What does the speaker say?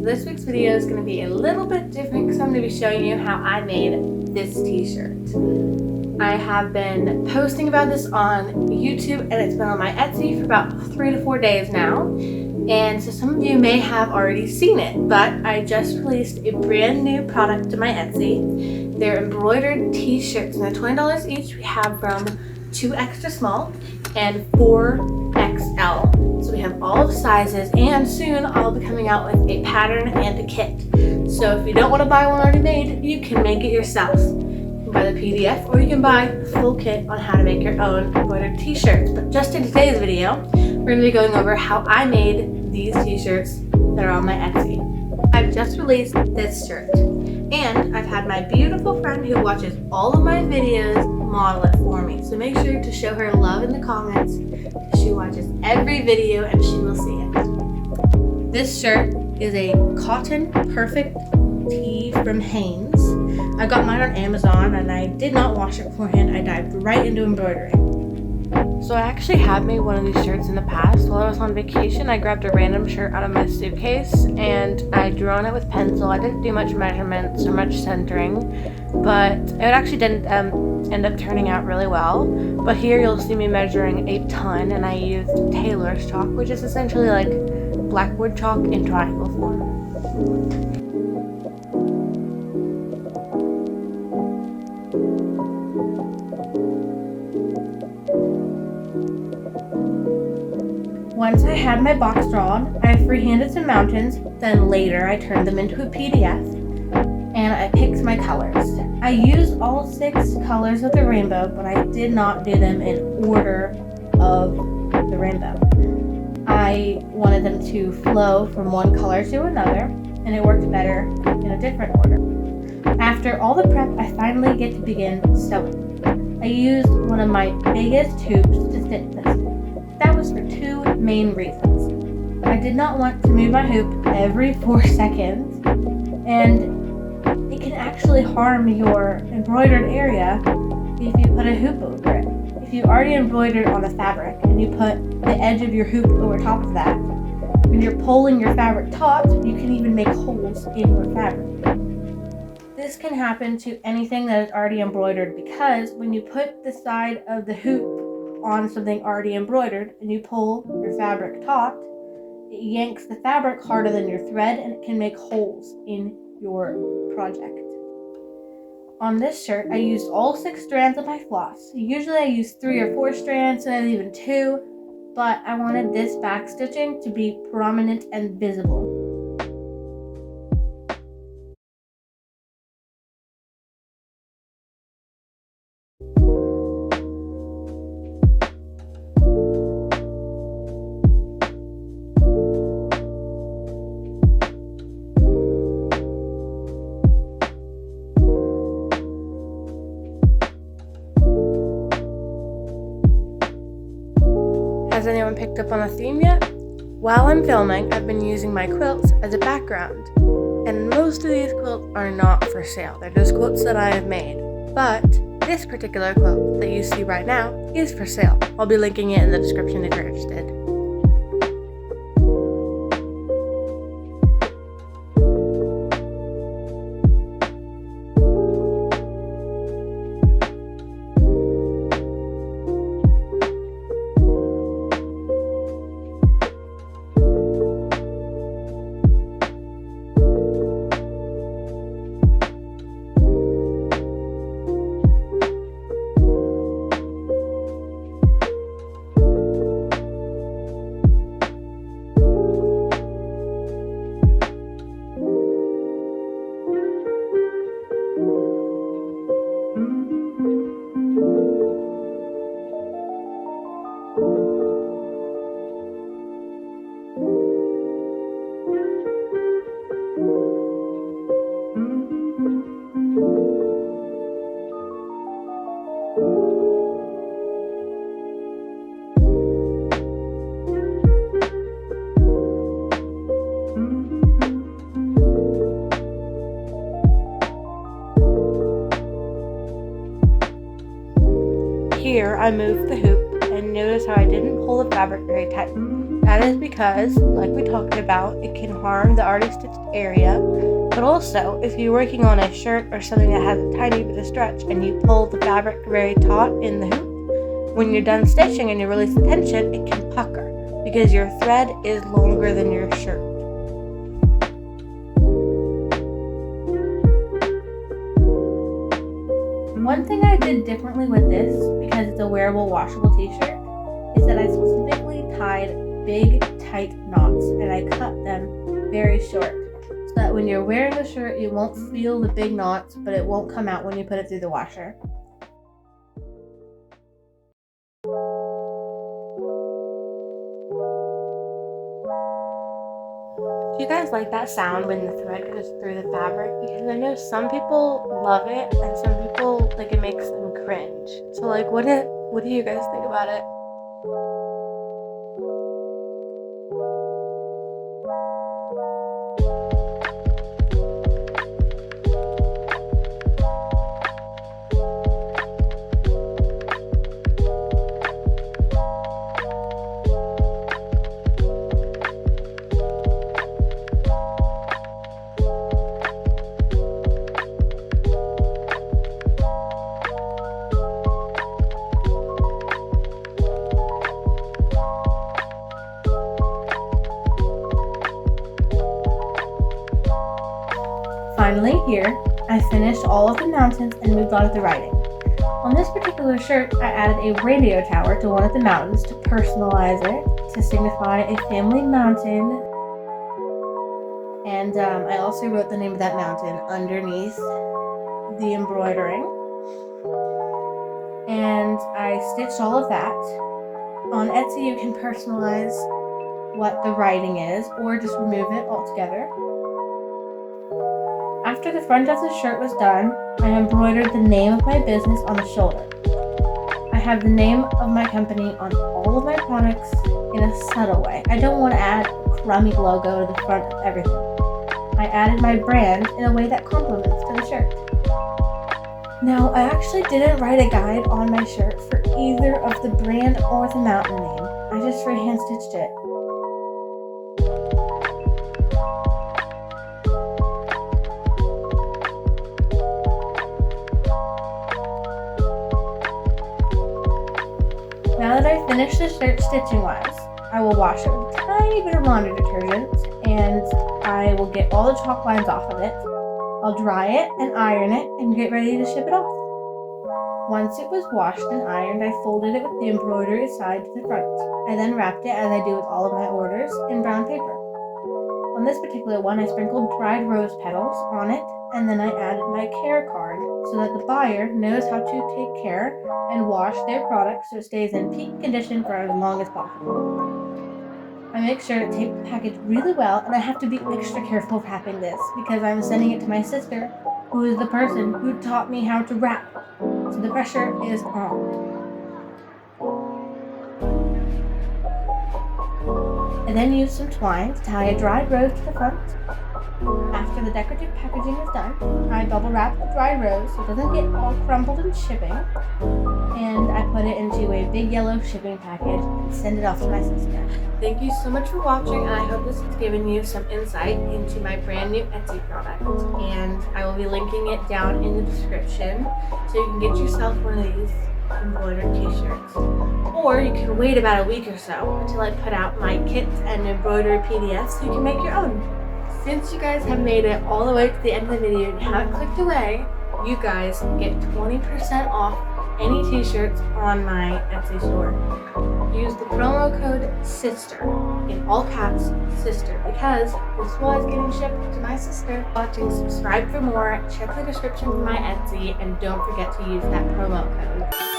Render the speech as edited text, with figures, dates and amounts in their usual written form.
this week's video is going to be a little bit different because I'm going to be showing you how I made this t-shirt. I have been posting about this on YouTube and it's been on my Etsy for about 3 to 4 days now. And so some of you may have already seen it, but I just released a brand new product to my Etsy. They're embroidered t-shirts and they're $20 each. We have from 2 extra small and 4 XL. So we have all the sizes, and soon I'll be coming out with a pattern and a kit. So if you don't want to buy one already made, you can make it yourself. You can buy the PDF or you can buy the full kit on how to make your own embroidered t-shirts. But just in today's video, we're going to be going over how I made these t-shirts that are on my Etsy. I've just released this shirt, and I've had my beautiful friend who watches all of my videos model it for me. So make sure to show her love in the comments. She watches every video and she will see it. This shirt is a cotton perfect tee from Hanes. I got mine on Amazon and I did not wash it beforehand. I dived right into embroidering. So I actually have made one of these shirts in the past. While I was on vacation, I grabbed a random shirt out of my suitcase and I drew on it with pencil. I didn't do much measurements or much centering, but it actually didn't end up turning out really well. But here you'll see me measuring a ton, and I used tailor's chalk, which is essentially like blackwood chalk in triangle form. Once I had my box drawn, I freehanded some mountains, then later I turned them into a PDF, and I picked my colors. I used all 6 colors of the rainbow, but I did not do them in order of the rainbow. I wanted them to flow from one color to another, and it worked better in a different order. After all the prep, I finally get to begin sewing. I used one of my biggest hoops to stitch this. That was for 2 main reasons. I did not want to move my hoop every 4 seconds, and it can actually harm your embroidered area if you put a hoop over it. If you already embroidered on the fabric and you put the edge of your hoop over top of that, when you're pulling your fabric taut, you can even make holes in your fabric. This can happen to anything that is already embroidered, because when you put the side of the hoop on something already embroidered and you pull your fabric taut, it yanks the fabric harder than your thread and it can make holes in your project. On this shirt, I used all 6 strands of my floss. Usually I use 3 or 4 strands, sometimes even 2, but I wanted this back stitching to be prominent and visible. Has anyone picked up on a theme yet? While I'm filming, I've been using my quilts as a background, and most of these quilts are not for sale. They're just quilts that I have made. But this particular quilt that you see right now is for sale. I'll be linking it in the description if you're interested. Here I moved the hoop and notice notice how I didn't pull the fabric very tight. That is because, like we talked about, it can harm the already stitched area. But also, if you're working on a shirt or something that has a tiny bit of stretch and you pull the fabric very taut in the hoop, when you're done stitching and you release the tension, it can pucker because your thread is longer than your shirt. One thing I did differently with this, because it's a wearable washable t-shirt, is that I specifically tied big tight knots and I cut them very short so that when you're wearing the shirt you won't feel the big knots, but it won't come out when you put it through the washer. Do you guys like that sound when the thread goes through the fabric? Because I know some people love it and some people it makes them cringe. So what do you guys think about it? Finally, here, I finished all of the mountains and moved on to the writing. On this particular shirt, I added a radio tower to one of the mountains to personalize it, to signify a family mountain. And I also wrote the name of that mountain underneath the embroidering. And I stitched all of that. On Etsy, you can personalize what the writing is, or just remove it altogether. After the front of the shirt was done, I embroidered the name of my business on the shoulder. I have the name of my company on all of my products in a subtle way. I don't want to add a crummy logo to the front of everything. I added my brand in a way that complements to the shirt. Now, I actually didn't write a guide on my shirt for either of the brand or the mountain name. I just freehand stitched it. Now that I finished the shirt stitching wise, I will wash it with a tiny bit of laundry detergent and I will get all the chalk lines off of it. I'll dry it and iron it and get ready to ship it off. Once it was washed and ironed, I folded it with the embroidery side to the front. I then wrapped it, as I do with all of my orders, in brown paper. On this particular one, I sprinkled dried rose petals on it, and then I added my care card so that the buyer knows how to take care and wash their product so it stays in peak condition for as long as possible. I make sure to tape the package really well, and I have to be extra careful of wrapping this because I'm sending it to my sister, who is the person who taught me how to wrap. So the pressure is on. I then use some twine to tie a dried rose to the front. After the decorative packaging is done, I bubble wrap the dried rose so it doesn't get all crumpled in shipping, and I put it into a big yellow shipping package and send it off to my sister. Thank you so much for watching, and I hope this has given you some insight into my brand new Etsy product, and I will be linking it down in the description so you can get yourself one of these embroidered t-shirts. Or you can wait about a week or so until I put out my kits and embroidery PDFs so you can make your own. Since you guys have made it all the way to the end of the video and haven't clicked away, you guys get 20% off any t-shirts on my Etsy store. Use the promo code SISTER, in all caps, SISTER, because this was getting shipped to my sister. Watching, subscribe for more, check the description for my Etsy, and don't forget to use that promo code.